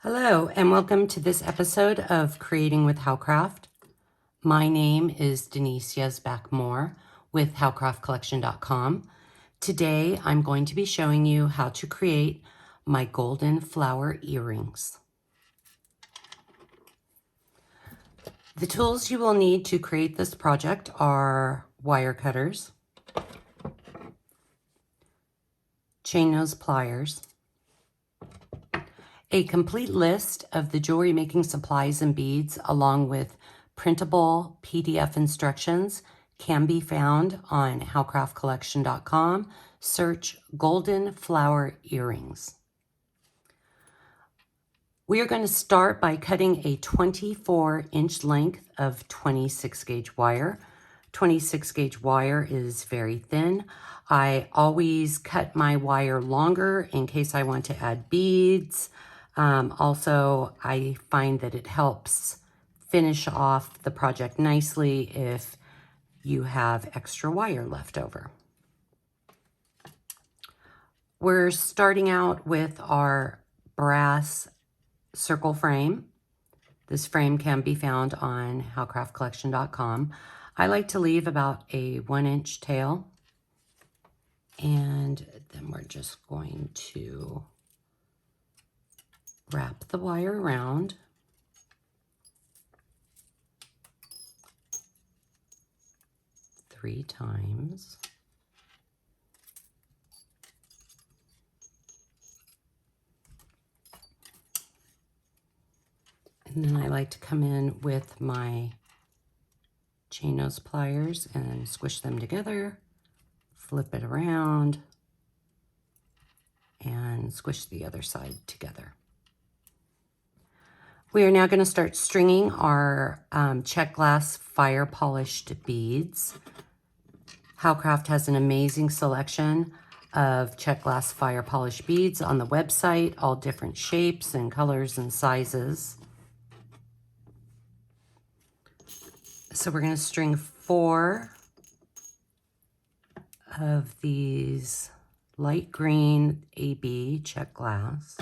Hello, and welcome to this episode of Creating with Howcraft. My name is Denise Yesbach-Moore with howcraftcollection.com. Today, I'm going to be showing you how to create my golden flower earrings. The tools you will need to create this project are wire cutters, chain nose pliers, a complete list of the jewelry making supplies and beads along with printable PDF instructions can be found on howcraftcollection.com. Search golden flower earrings. We are going to start by cutting a 24-inch length of 26 gauge wire. 26 gauge wire is very thin. I always cut my wire longer in case I want to add beads. Also, I find that it helps finish off the project nicely if you have extra wire left over. We're starting out with our brass circle frame. This frame can be found on howcraftcollection.com. I like to leave about a 1-inch tail, and then we're just going to wrap the wire around. Three times. And then I like to come in with my chain nose pliers and squish them together, flip it around, and squish the other side together. We are now going to start stringing our Czech glass fire polished beads. Howcraft has an amazing selection of Czech glass fire polished beads on the website, all different shapes and colors and sizes. So we're going to string 4 of these light green AB Czech glass.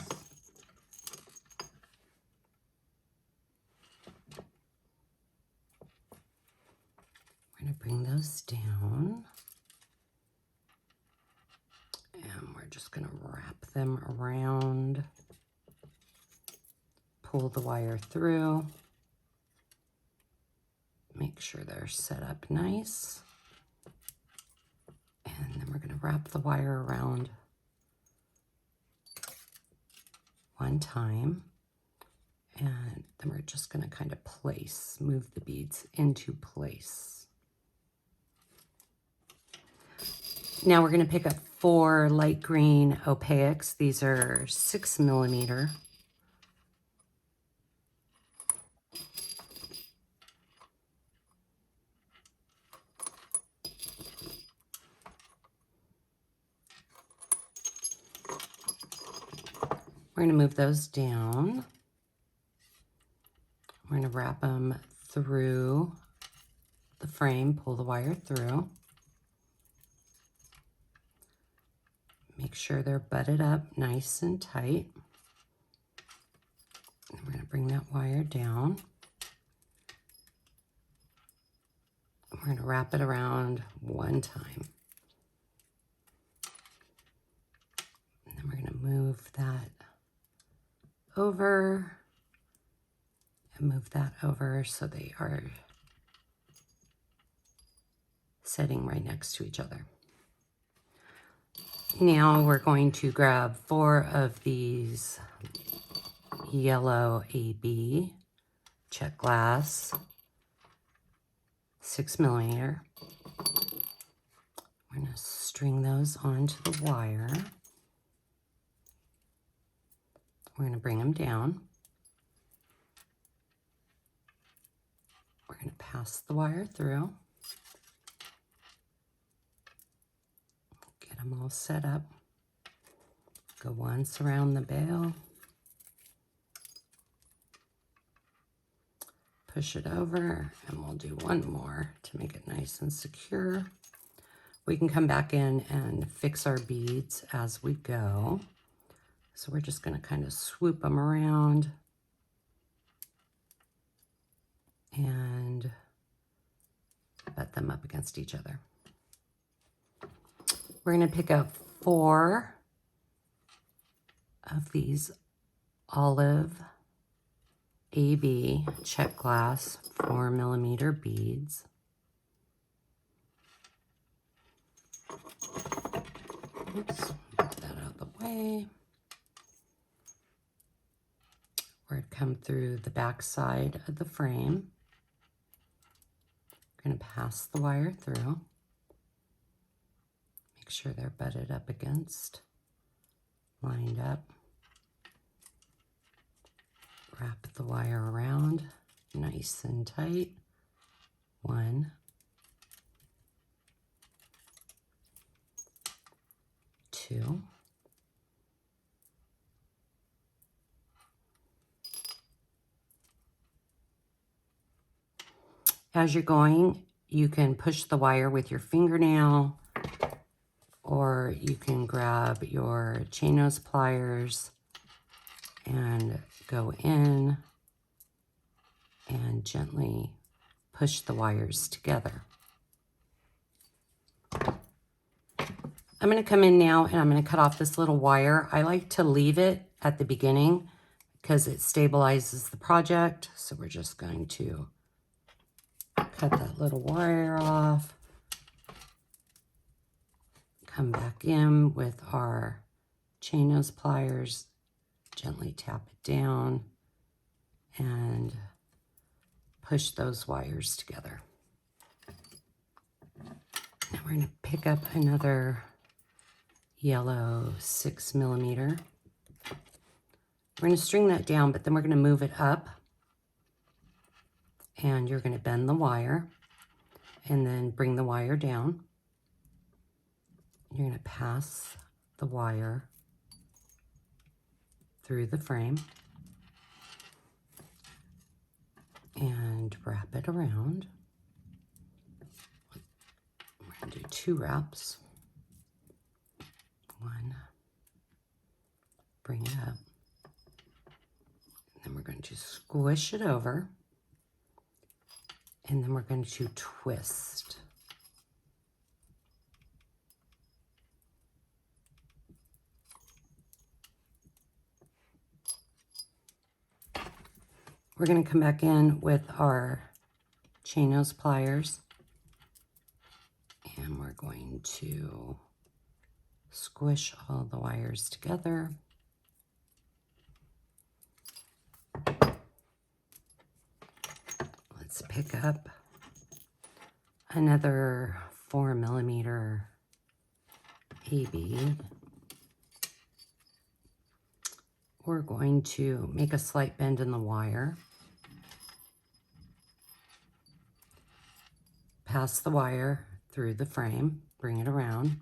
We're going to bring those down, and we're just going to wrap them around, pull the wire through, make sure they're set up nice, and then we're going to wrap the wire around one time, and then we're just going to kind of move the beads into place. Now we're going to pick up 4 light green opaques. These are 6 millimeter. We're going to move those down. We're going to wrap them through the frame, pull the wire through. Make sure they're butted up nice and tight. And we're going to bring that wire down. We're going to wrap it around one time. And then we're going to move that over and move that over so they are setting right next to each other. Now we're going to grab 4 of these yellow AB Czech glass 6 millimeter. We're going to string those onto the wire. We're going to bring them down. We're going to pass the wire through. Get them all set up. Go once around the bail. Push it over, and we'll do one more to make it nice and secure. We can come back in and fix our beads as we go. So we're just going to kind of swoop them around and butt them up against each other. We're going to pick up 4 of these olive AB Czech glass 4mm beads. Oops, get that out of the way. We're going to come through the back side of the frame. We're going to pass the wire through. Make sure they're butted up against, lined up. Wrap the wire around nice and tight. 1, 2, as you're going, you can push the wire with your fingernail, or you can grab your chain nose pliers and go in and gently push the wires together. I'm going to come in now and I'm going to cut off this little wire. I like to leave it at the beginning because it stabilizes the project. So we're just going to cut that little wire off. Come back in with our chain nose pliers, gently tap it down and push those wires together. Now we're going to pick up another yellow 6mm. We're going to string that down, but then we're going to move it up, and you're going to bend the wire and then bring the wire down. You're going to pass the wire through the frame and wrap it around. We're going to do 2 wraps. 1, bring it up, and then we're going to squish it over, and then we're going to twist. We're going to come back in with our chain nose pliers, and we're going to squish all the wires together. Let's pick up another 4mm AB. We're going to make a slight bend in the wire. Pass the wire through the frame, bring it around.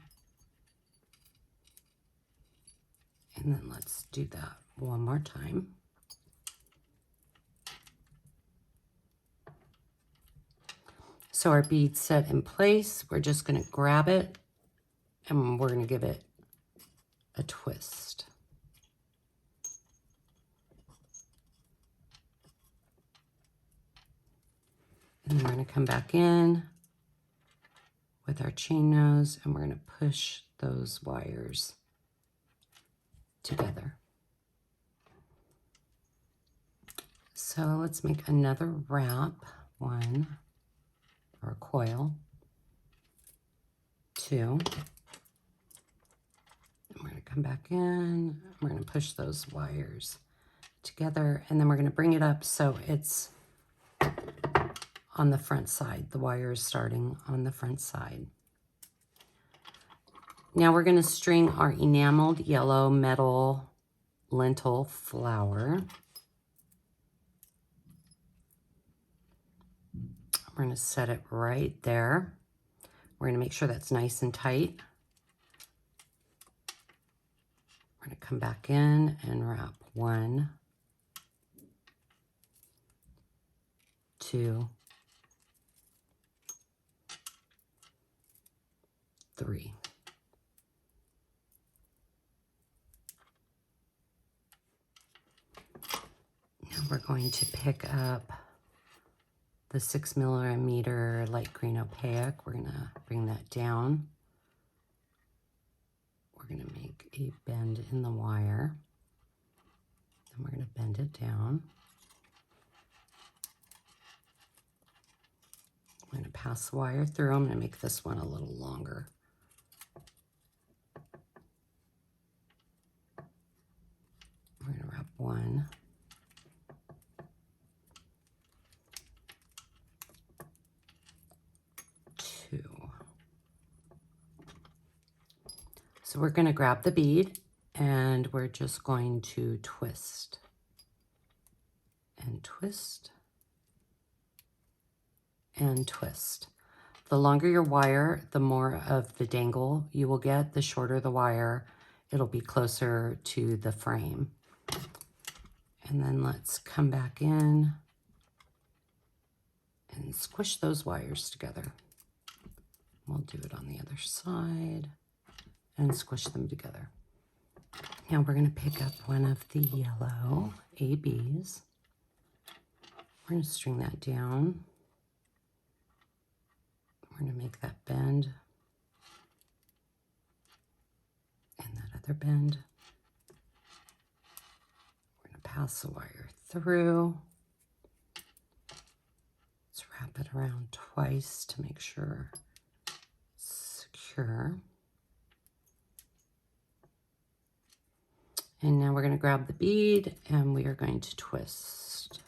And then let's do that one more time. So our bead's set in place. We're just going to grab it and we're going to give it a twist. And then we're going to come back in with our chain nose and we're going to push those wires together. So let's make another wrap. 1, or coil. 2. And we're going to come back in. We're going to push those wires together, and then we're going to bring it up so it's on the front side. The wire is starting on the front side. Now we're going to string our enameled yellow metal lentil flower. We're going to set it right there. We're going to make sure that's nice and tight. We're going to come back in and wrap 1, 2, 3. we're going to pick up the 6mm light green opaque. We're gonna bring that down. We're gonna make a bend in the wire. And we're gonna bend it down. I'm gonna pass the wire through. I'm gonna make this one a little longer. We're gonna wrap 1. 2. So we're going to grab the bead and we're just going to twist and twist and twist. The longer your wire, the more of the dangle you will get. The shorter the wire, it'll be closer to the frame. And then let's come back in and squish those wires together. We'll do it on the other side and squish them together. Now we're going to pick up one of the yellow ABs. We're going to string that down. We're going to make that bend and that other bend. We're going to pass the wire through. Let's wrap it around twice to make sure it's secure. And now we're going to grab the bead and we are going to twist.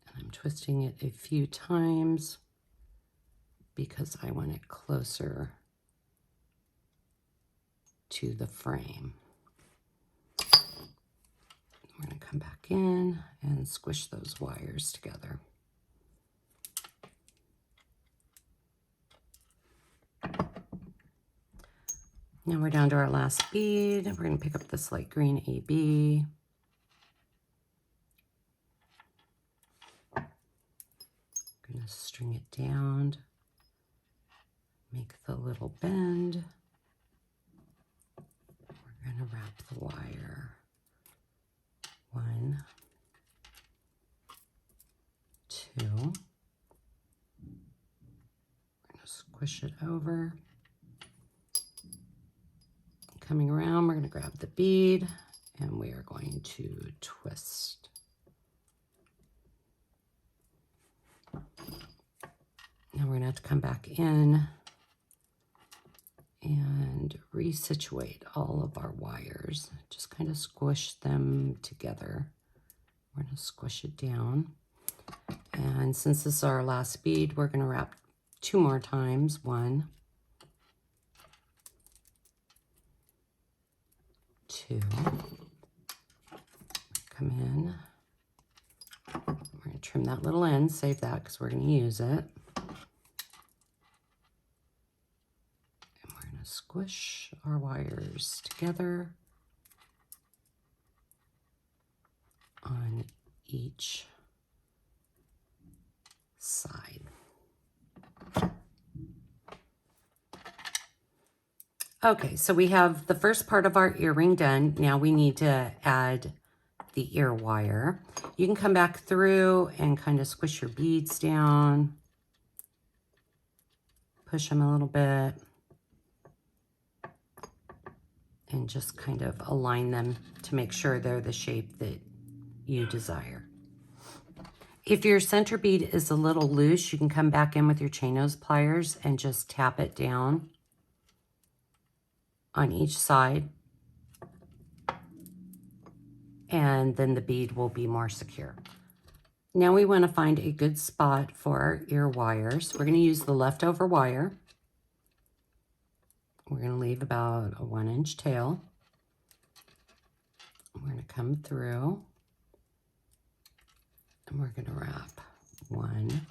And I'm twisting it a few times because I want it closer to the frame. We're going to come back in and squish those wires together. Now we're down to our last bead. We're going to pick up this light green AB. I'm going to string it down, make the little bend. We're going to wrap the wire. 1, 2. We're going to squish it over. Coming around, we're going to grab the bead and we are going to twist. Now we're going to have to come back in and resituate all of our wires. Just kind of squish them together. We're going to squish it down. And since this is our last bead, we're going to wrap 2 more times. 1, 2. Come in. We're going to trim that little end, save that because we're going to use it. And we're going to squish our wires together on each side. Okay, so we have the first part of our earring done. Now we need to add the ear wire. You can come back through and kind of squish your beads down. Push them a little bit. And just kind of align them to make sure they're the shape that you desire. If your center bead is a little loose, you can come back in with your chain nose pliers and just tap it down on each side, and then the bead will be more secure. Now we want to find a good spot for our ear wires. We're going to use the leftover wire. We're going to leave about a 1-inch tail. We're going to come through and we're going to wrap 1,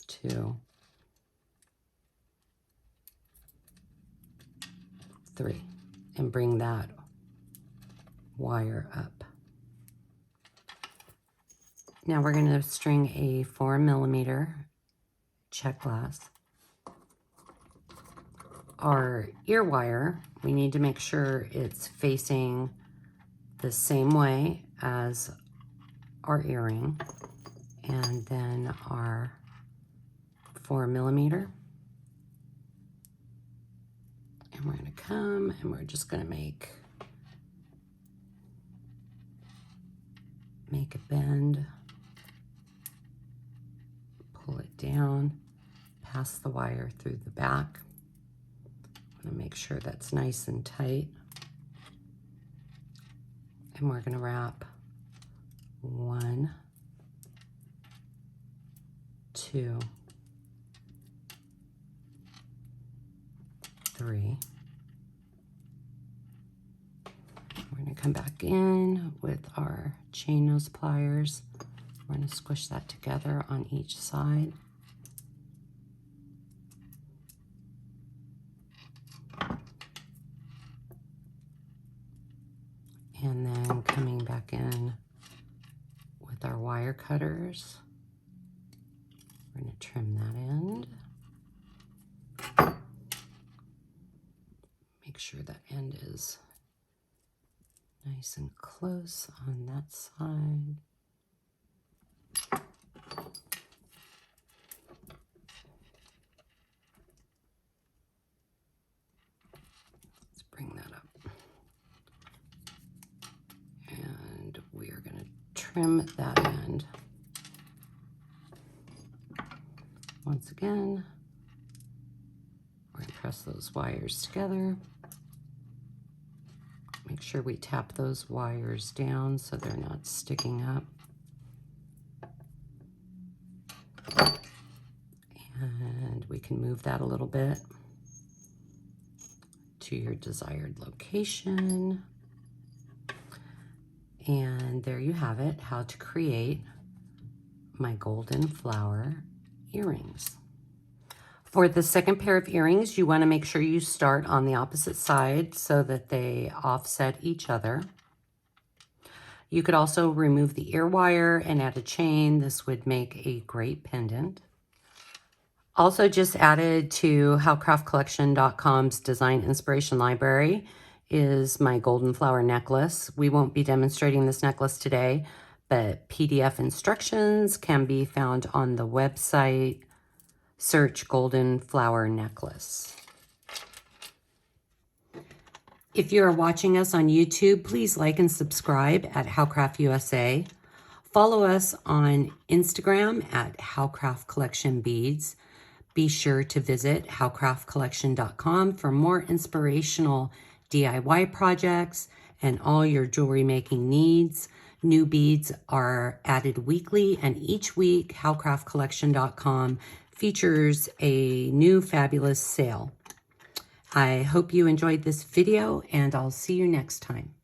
2, 3, and bring that wire up. Now we're going to string a 4mm check glass. Our ear wire, we need to make sure it's facing the same way as our earring, and then our 4mm. And we're going to come and we're just going to make a bend, pull it down, pass the wire through the back. I'm going to make sure that's nice and tight. And we're going to wrap 1, 2, 3. We're going to come back in with our chain nose pliers. We're going to squish that together on each side. And then coming back in with our wire cutters, we're going to trim that end. Make sure that end is nice and close on that side. Let's bring that up. And we are going to trim that end. Once again, we're going to press those wires together. Make sure we tap those wires down so they're not sticking up. And we can move that a little bit to your desired location. And there you have it, how to create my golden flower earrings. For the second pair of earrings, you want to make sure you start on the opposite side so that they offset each other. You could also remove the ear wire and add a chain. This would make a great pendant. Also just added to howcraftcollection.com's design inspiration library is my golden flower necklace. We won't be demonstrating this necklace today, but PDF instructions can be found on the website. Search golden flower necklace. If you are watching us on YouTube, please like and subscribe at HowCraftUSA. Follow us on Instagram at HowCraftCollectionBeads. Be sure to visit howcraftcollection.com for more inspirational DIY projects and all your jewelry making needs. New beads are added weekly, and each week howcraftcollection.com features a new fabulous sale. I hope you enjoyed this video, and I'll see you next time.